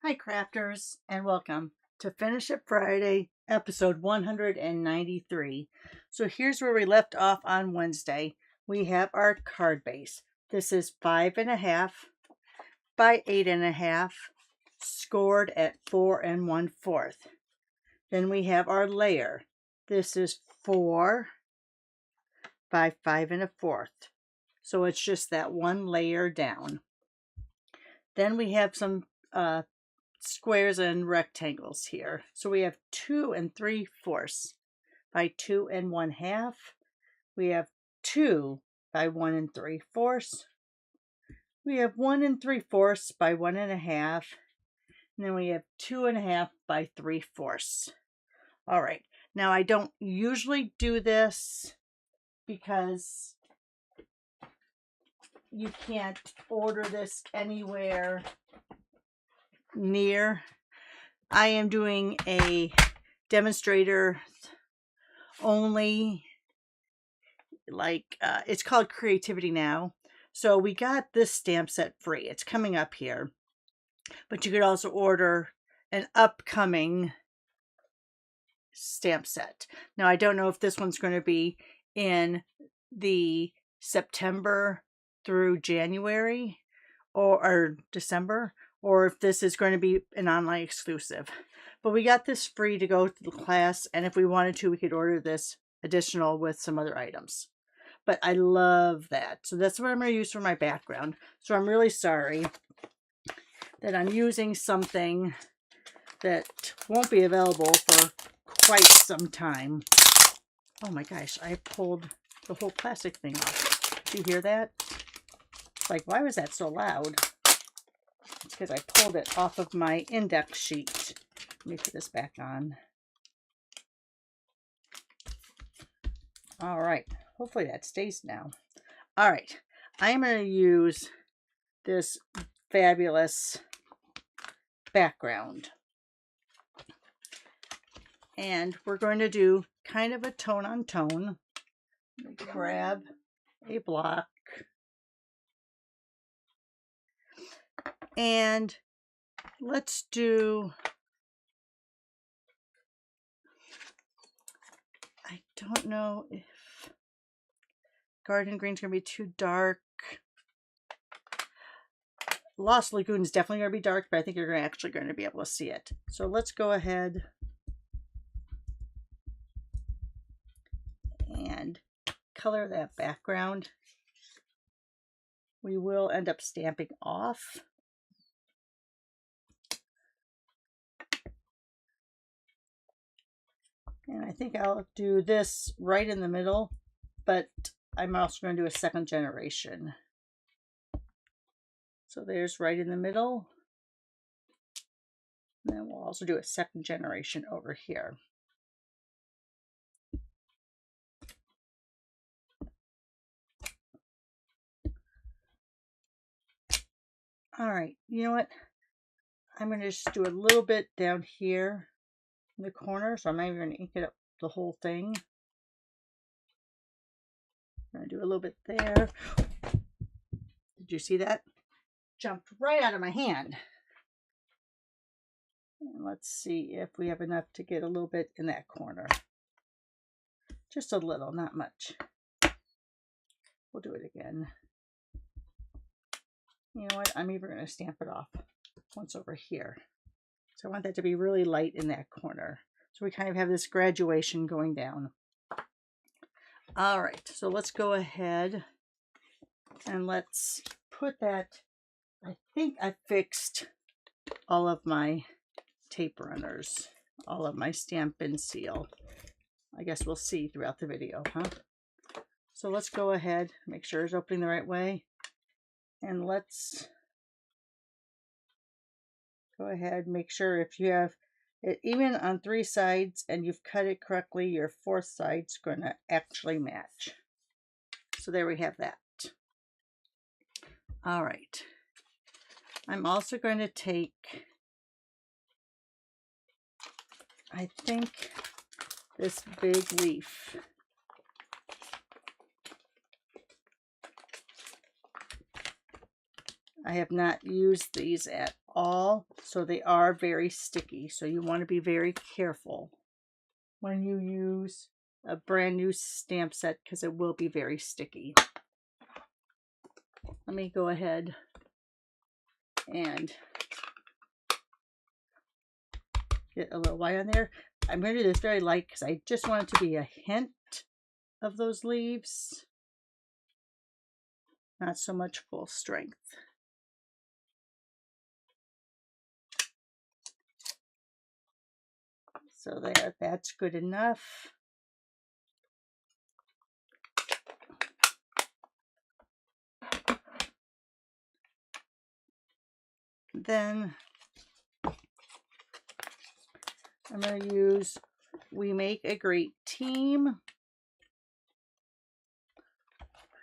Hi crafters, and welcome to Finish It Friday, episode 193. So here's where we left off on Wednesday. We have our card base. This is 5.5 by 8.5, scored at 4 1/4. Then we have our layer. This is 4 by 5 1/4. So it's just that one layer down. Then we have some squares and rectangles here. So we have 2 3/4 by 2 1/2. We have 2 by 1 3/4. We have 1 3/4 by 1 1/2. And then we have 2 1/2 by 3/4. All right. Now I don't usually do this because you can't order this anywhere near. I am doing a demonstrator only, it's called Creativity Now. So we got this stamp set free. It's coming up here, but you could also order an upcoming stamp set. Now I don't know if this one's going to be in the September through January or December, or if this is going to be an online exclusive. But we got this free to go to the class, and if we wanted to, we could order this additional with some other items. But I love that. So that's what I'm going to use for my background. So I'm really sorry that I'm using something that won't be available for quite some time. Oh my gosh, I pulled the whole plastic thing off. Do you hear that? Like, why was that so loud? It's because I pulled it off of my index sheet. Let me put this back on. All right. Hopefully that stays now. All right. I'm going to use this fabulous background. And we're going to do kind of a tone on tone. Let me grab a block. And let's do, I don't know if Garden Green's going to be too dark. Lost Lagoon is definitely going to be dark, but I think you're actually going to be able to see it. So let's go ahead and color that background. We will end up stamping off. And I think I'll do this right in the middle, but I'm also going to do a second generation. So there's right in the middle. And then we'll also do a second generation over here. All right, you know what? I'm going to just do a little bit down here in the corner. So I'm not even going to ink it up the whole thing. I'm going to do a little bit there. Did you see that? Jumped right out of my hand. And let's see if we have enough to get a little bit in that corner. Just a little, not much. We'll do it again. You know what? I'm even going to stamp it off once over here. So I want that to be really light in that corner. So we kind of have this graduation going down. All right, so let's go ahead and let's put that. I think I fixed all of my tape runners, all of my stamp and seal. I guess we'll see throughout the video, huh? So let's go ahead, make sure it's opening the right way. And let's go ahead, make sure if you have it even on 3 sides and you've cut it correctly, your 4th side's going to actually match. So there we have that. All right. I'm also going to take, I think, this big leaf. I have not used these at all, so they are very sticky. So you want to be very careful when you use a brand new stamp set because it will be very sticky. Let me go ahead and get a little white on there. I'm going to do this very light because I just want it to be a hint of those leaves. Not so much full strength. So there, that's good enough. Then I'm going to use We Make a Great Team.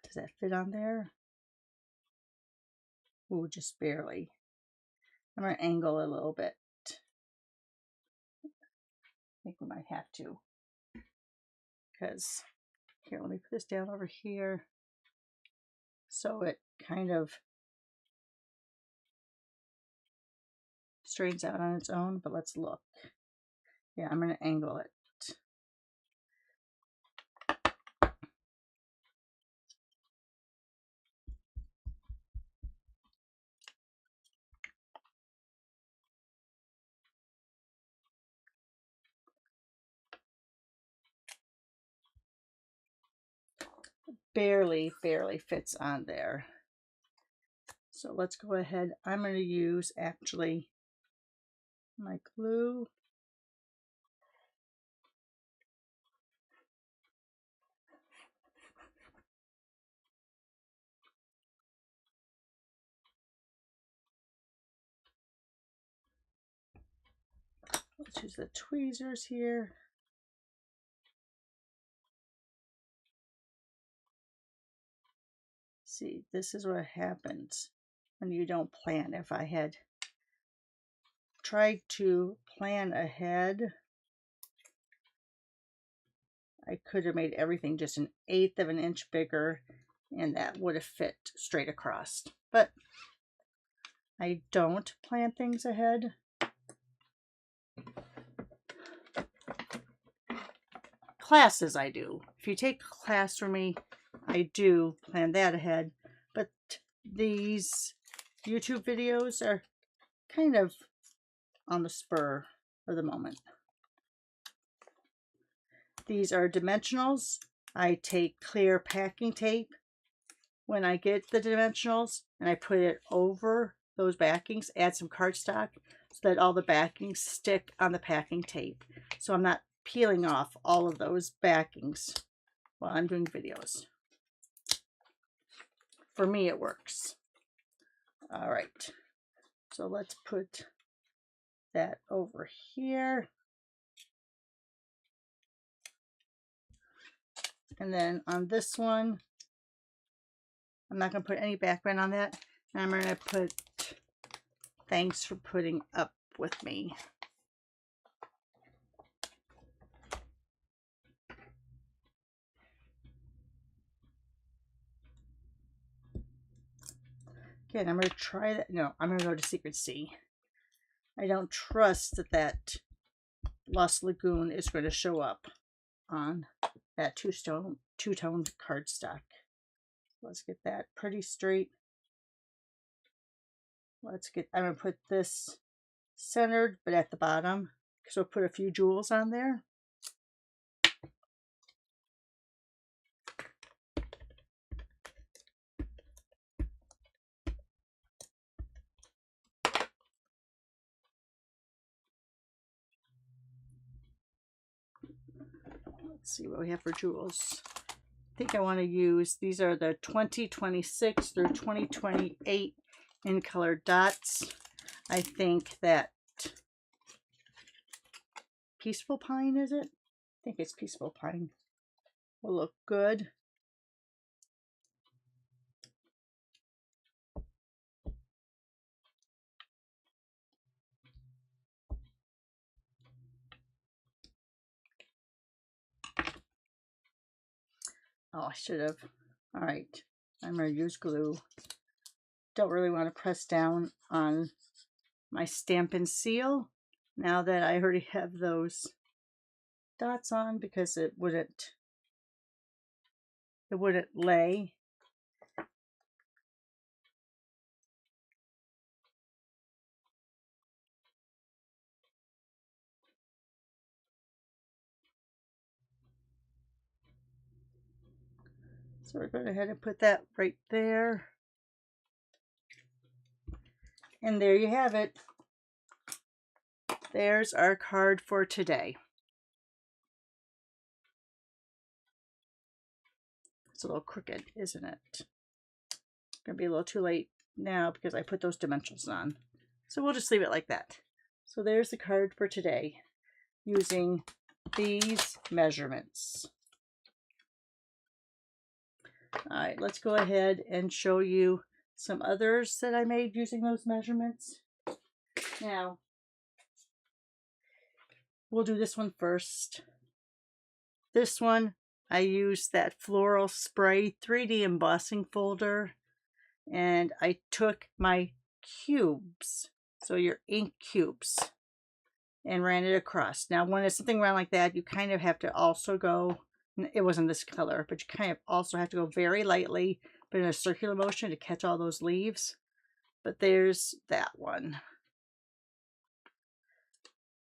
Does that fit on there? Ooh, just barely. I'm going to angle it a little bit. I think we might have to. Because, here, let me put this down over here. So it kind of straightens out on its own, but let's look. Yeah, I'm going to angle it. Barely fits on there. So let's go ahead. I'm going to use actually my glue. Let's use the tweezers here. See, this is what happens when you don't plan. If I had tried to plan ahead, I could have made everything just 1/8 of an inch bigger, and that would have fit straight across. But I don't plan things ahead. Classes I do. If you take a class from me, I do plan that ahead. But these YouTube videos are kind of on the spur of the moment. These are dimensionals. I take clear packing tape when I get the dimensionals and I put it over those backings, add some cardstock so that all the backings stick on the packing tape. So I'm not peeling off all of those backings while I'm doing videos. For me, it works. All right, so let's put that over here. And then on this one, I'm not going to put any background on that. And I'm going to put thanks for putting up with me. Again, I'm going to try that. No, I'm going to go to Secret C. I don't trust that that Lost Lagoon is going to show up on that two-tone cardstock. Let's get that pretty straight. I'm going to put this centered, but at the bottom, because we'll put a few jewels on there. Let's see what we have for jewels. I think I want to use, these are the 2026 through 2028 in colored dots. I think that Peaceful Pine, is it? I think it's Peaceful Pine. Will look good. Oh, I should have. All right, I'm going to use glue. Don't really want to press down on my Stampin' Seal. Now that I already have those dots on because it wouldn't lay. So we're going to go ahead and put that right there. And there you have it. There's our card for today. It's a little crooked, isn't it? It's going to be a little too late now because I put those dimensionals on. So we'll just leave it like that. So there's the card for today using these measurements. All right, let's go ahead and show you some others that I made using those measurements. Now, we'll do this one first. This one, I used that Floral Spray 3D embossing folder, and I took my cubes, so your ink cubes, and ran it across. Now, when it's something around like that, you kind of have to also go, it wasn't this color, but you kind of also have to go very lightly, but in a circular motion to catch all those leaves. But there's that one.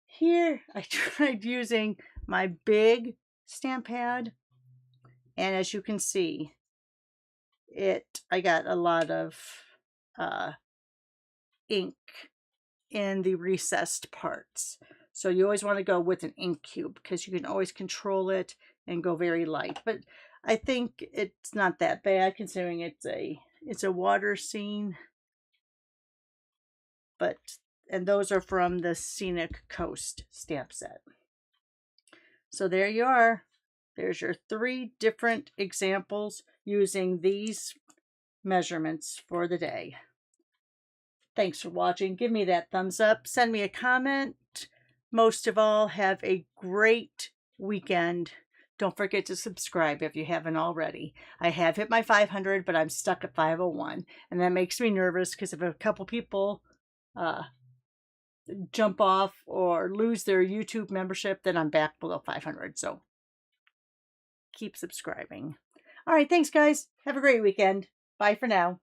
Here, I tried using my big stamp pad, and as you can see, I got a lot of ink in the recessed parts. So you always want to go with an ink cube because you can always control it and go very light. But I think it's not that bad considering it's a water scene. And those are from the Scenic Coast stamp set. So there you are. There's your 3 different examples using these measurements for the day. Thanks for watching. Give me that thumbs up. Send me a comment. Most of all, have a great weekend. Don't forget to subscribe if you haven't already. I have hit my 500, but I'm stuck at 501. And that makes me nervous because if a couple people jump off or lose their YouTube membership, then I'm back below 500. So keep subscribing. All right, thanks guys. Have a great weekend. Bye for now.